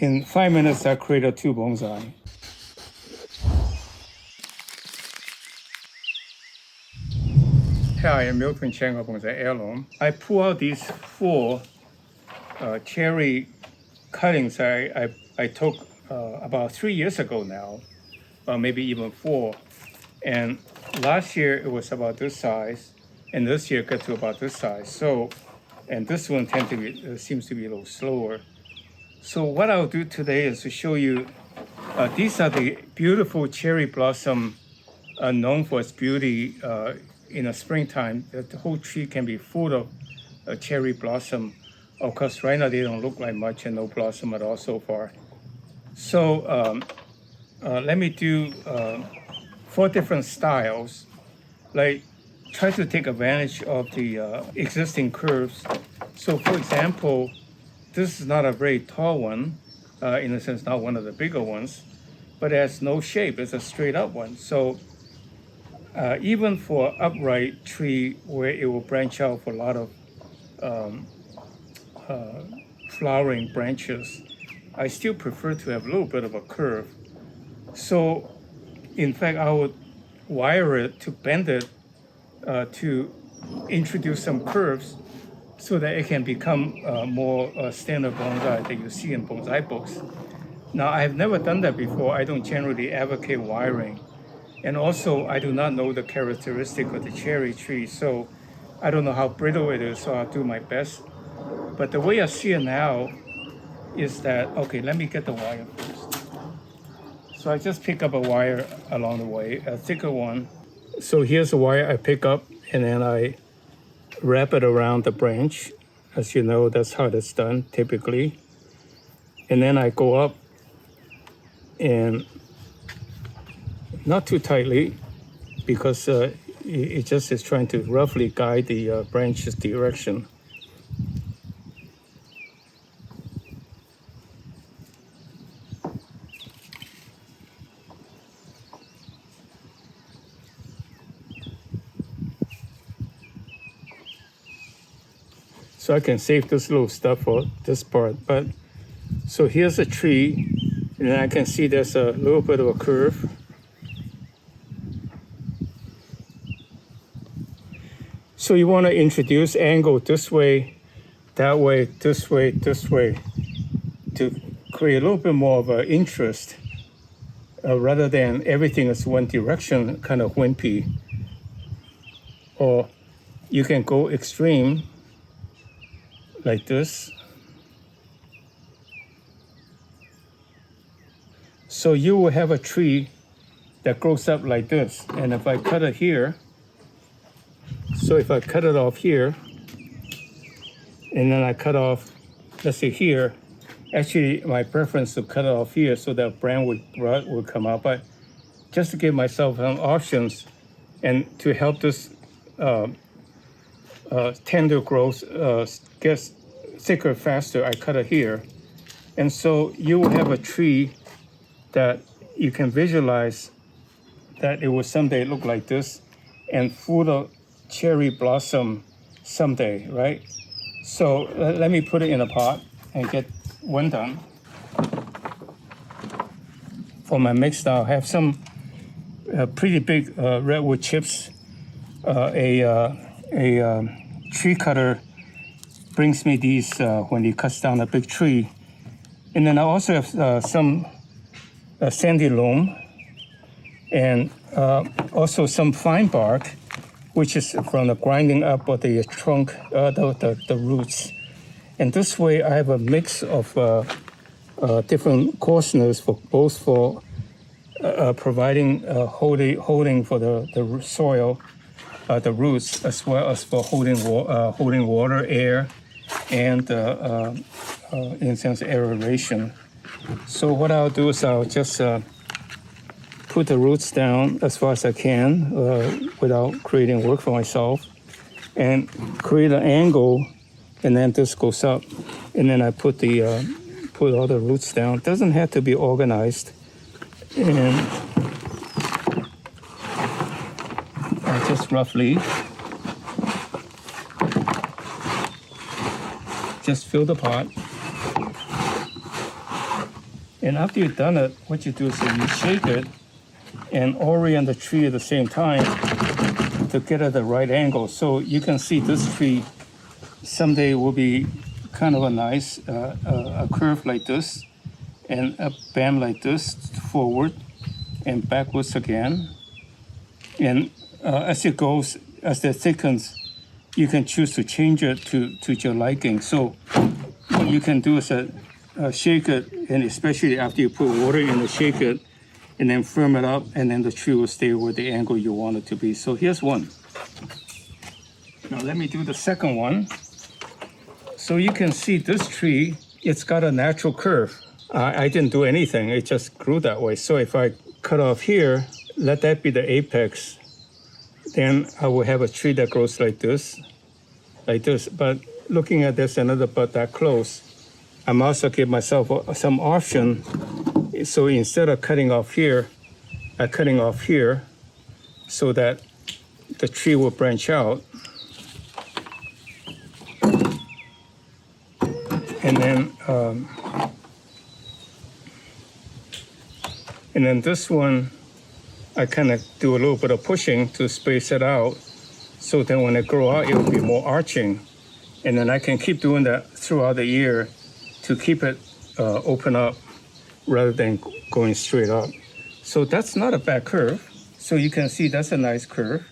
In 5 minutes, I created 2 bonsai. Hi, I'm miltonchang of Bonsaiheirloom. I pull out these 4 cherry cuttings I took about 3 years ago now, maybe even 4. And last year it was about this size, and this year it got to about this size. So, and this one seems to be a little slower. So what I'll do today is to show you, these are the beautiful cherry blossom known for its beauty in the springtime. The whole tree can be full of cherry blossom. Of course, right now they don't look like much and no blossom at all so far. So let me do 4 different styles. Like, try to take advantage of the existing curves. So for example, this is not a very tall one, in a sense, not one of the bigger ones, but it has no shape. It's a straight up one. So even for upright tree where it will branch out for a lot of flowering branches, I still prefer to have a little bit of a curve. So in fact, I would wire it to bend it to introduce some curves so that it can become more standard bonsai that you see in bonsai books. Now, I have never done that before. I don't generally advocate wiring. And also, I do not know the characteristic of the cherry tree, so I don't know how brittle it is, so I'll do my best. But the way I see it now is that, okay, let me get the wire first. So I just pick up a wire along the way, a thicker one. So here's a wire I pick up, and then I wrap it around the branch. As you know, that's how it's done typically. And then I go up and not too tightly, because it just is trying to roughly guide the branch's direction. So I can save this little stuff for this part. But so here's a tree, and then I can see there's a little bit of a curve. So you want to introduce angle this way, that way, this way, to create a little bit more of an interest, rather than everything is one direction, kind of wimpy. Or you can go extreme, like this. So you will have a tree that grows up like this. And if I cut it here, so if I cut it off here, and then I cut off, let's say here, actually my preference to cut it off here so that branch would come out, but just to give myself some options and to help this tender growth gets thicker faster, I cut it here. And so you will have a tree that you can visualize that it will someday look like this and full of cherry blossom someday, right? So let me put it in a pot and get one done. For my mix now, I have some pretty big redwood chips. A tree cutter brings me these when he cuts down a big tree. And then I also have some sandy loam, and also some fine bark, which is from the grinding up of the trunk, the roots. And this way I have a mix of different coarseness for both for providing holding for the soil, the roots, as well as for holding water, air, and in a sense aeration. So what I'll do is I'll just put the roots down as far as I can without creating work for myself, and create an angle, and then this goes up, and then I put all the roots down. It doesn't have to be organized, and I just roughly just fill the pot. And after you've done it, what you do is you shake it and orient the tree at the same time to get at the right angle. So you can see this tree someday will be kind of a nice a curve like this, and a bend like this forward and backwards again. And as it goes, as it thickens, you can choose to change it to your liking. So what you can do is shake it, and especially after you put water in it, shake it, and then firm it up, and then the tree will stay with the angle you want it to be. So here's one. Now let me do the second one. So you can see this tree, it's got a natural curve. I didn't do anything, it just grew that way. So if I cut off here, let that be the apex, then I will have a tree that grows like this. But looking at this another bud that close, I'm also give myself some option. So instead of cutting off here, I'm cutting off here so that the tree will branch out. And then this one, I kind of do a little bit of pushing to space it out. So then when it grow out, it will be more arching. And then I can keep doing that throughout the year to keep it open up rather than going straight up. So that's not a bad curve. So you can see that's a nice curve.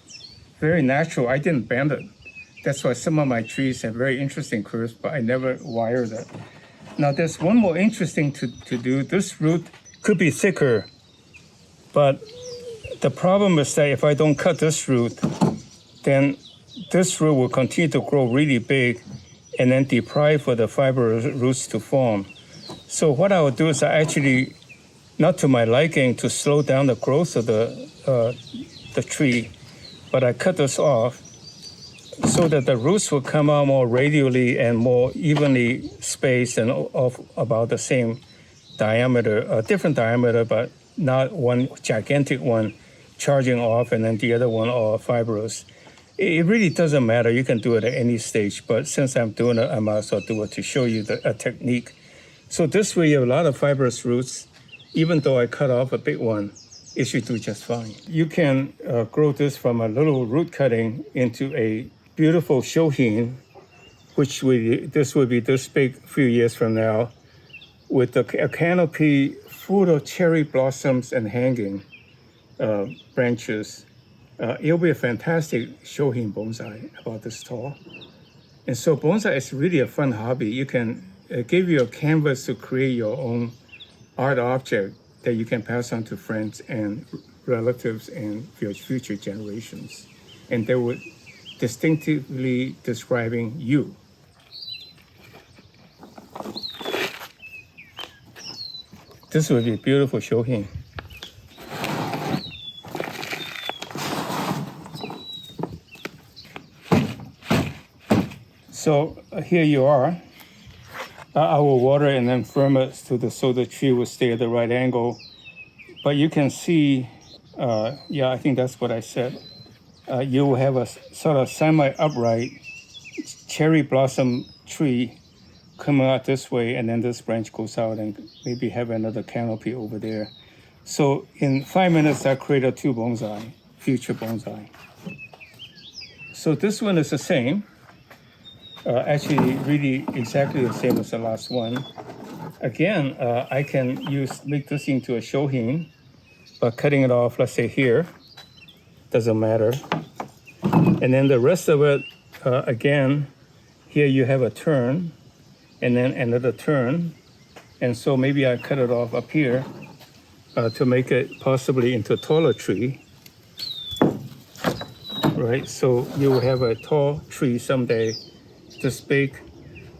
Very natural. I didn't bend it. That's why some of my trees have very interesting curves, but I never wired it. Now there's one more interesting to do. This root could be thicker, but the problem is that if I don't cut this root, then this root will continue to grow really big and then deprive for the fibrous roots to form. So what I would do is I actually, not to my liking, to slow down the growth of the tree, but I cut this off so that the roots will come out more radially and more evenly spaced and of about the same diameter, a different diameter, but not one gigantic one charging off and then the other one all fibrous. It really doesn't matter. You can do it at any stage, but since I'm doing it, I might as well do it to show you a technique. So this way you have a lot of fibrous roots. Even though I cut off a big one, it should do just fine. You can grow this from a little root cutting into a beautiful shohin, this will be this big a few years from now, with a canopy full of cherry blossoms and hanging branches. It'll be a fantastic shohin bonsai about this tall. And so bonsai is really a fun hobby. You can give you a canvas to create your own art object that you can pass on to friends and relatives and your future generations. And they would distinctively describing you. This would be a beautiful shohin. So here you are. I will water and then firm it so the tree will stay at the right angle. But you can see, I think that's what I said. You will have a sort of semi-upright cherry blossom tree coming out this way, and then this branch goes out and maybe have another canopy over there. So in 5 minutes, I created 2 bonsai, future bonsai. So this one is the same. Actually, really exactly the same as the last one. Again, I can make this into a shohin by cutting it off, let's say here. Doesn't matter. And then the rest of it, again, here you have a turn, and then another turn. And so maybe I cut it off up here to make it possibly into a taller tree. Right, so you will have a tall tree someday, this big.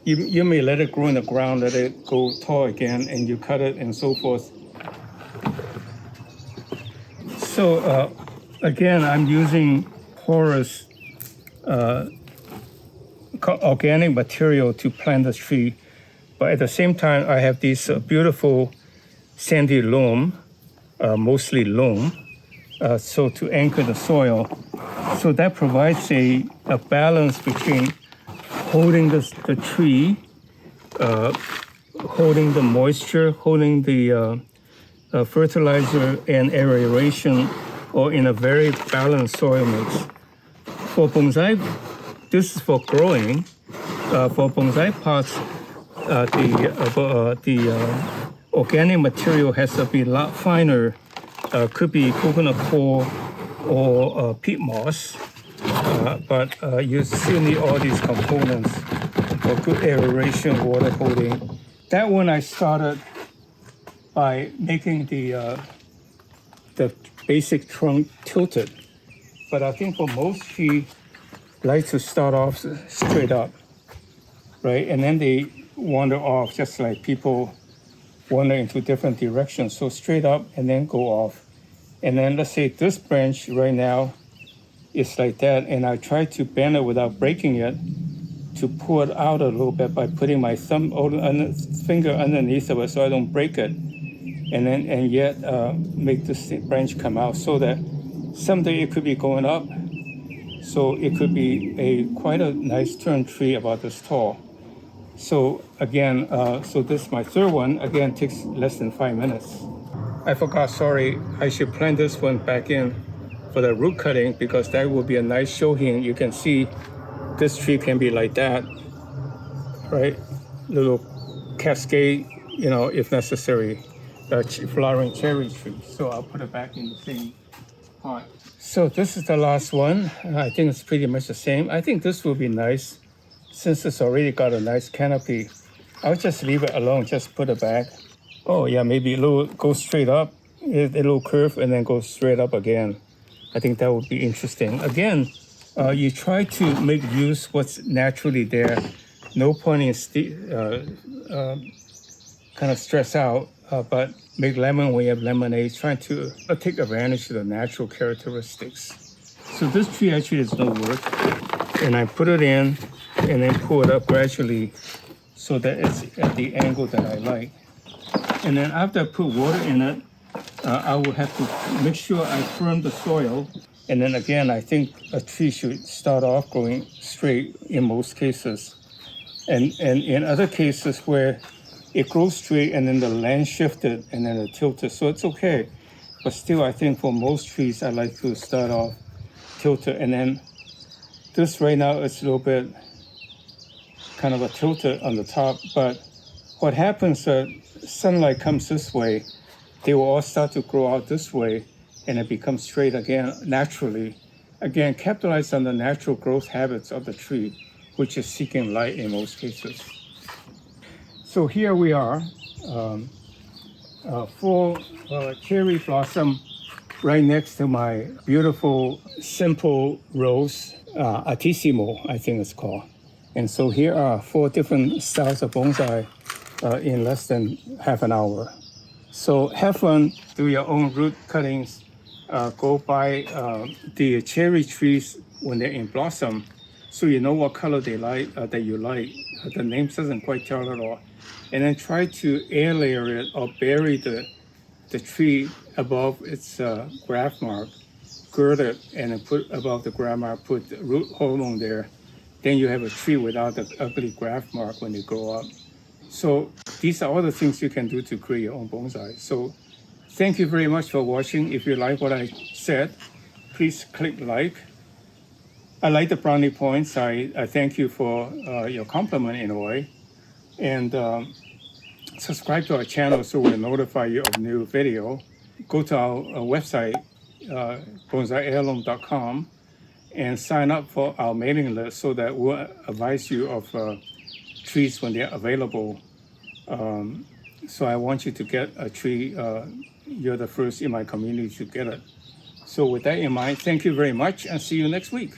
You may let it grow in the ground, let it go tall again, and you cut it and so forth. So again, I'm using porous organic material to plant this tree, but at the same time, I have these beautiful sandy loam, mostly loam, so to anchor the soil. So that provides a balance between holding the tree holding the moisture, holding the fertilizer and aeration, or in a very balanced soil mix. For bonsai, this is for growing. For bonsai pots, the organic material has to be a lot finer. Could be coconut coir or peat moss, but you still need all these components for good aeration, water holding. That one I started by making the basic trunk tilted, but I think for most trees like to start off straight up, right? And then they wander off just like people wander into different directions. So straight up and then go off. And then let's say this branch right now is like that, and I try to bend it without breaking it to pull it out a little bit by putting my finger underneath of it so I don't break it, and yet make this branch come out so that someday it could be going up. So it could be quite a nice turn tree about this tall. So again, so this is my third one. Again, takes less than 5 minutes. I forgot, sorry, I should plant this one back in for the root cutting because that will be a nice showing. You can see this tree can be like that, right? Little cascade, if necessary, flowering cherry tree. So I'll put it back in the same pot. So this is the last one. I think it's pretty much the same. I think this will be nice since it's already got a nice canopy. I'll just leave it alone, just put it back. Oh yeah, maybe a little go straight up, a little curve, and then go straight up again. I think that would be interesting. Again, you try to make use what's naturally there. No point in kind of stress out, but make lemon when you have lemonade, trying to take advantage of the natural characteristics. So this tree actually does not work. And I put it in and then pull it up gradually so that it's at the angle that I like. And then after I put water in it, I will have to make sure I firm the soil. And then again, I think a tree should start off growing straight in most cases. And in other cases where it grows straight and then the land shifted and then it tilted, so it's okay. But still, I think for most trees, I like to start off tilted. And then this right now is a little bit kind of a tilted on the top. But what happens sunlight comes this way, they will all start to grow out this way and it becomes straight again naturally. Again, capitalize on the natural growth habits of the tree, which is seeking light in most cases. So here we are, full cherry blossom right next to my beautiful simple rose, Altissimo, I think it's called. And so here are 4 different styles of bonsai in less than half an hour. So have fun, do your own root cuttings, go buy the cherry trees when they're in blossom, so you know what color they like, that you like. The name doesn't quite tell at all. And then try to air layer it or bury the tree above its graft mark, gird it, and then put above the graft mark, put root hormone there. Then you have a tree without the ugly graft mark when they grow up. So these are all the things you can do to create your own bonsai. So thank you very much for watching. If you like what I said, please click like. I like the brownie points. I thank you for your compliment in a way. And subscribe to our channel so we'll notify you of new video. Go to our website, bonsaiheirloom.com, and sign up for our mailing list so that we'll advise you of trees when they're available. So I want you to get a tree. You're the first in my community to get it. So with that in mind, thank you very much and see you next week.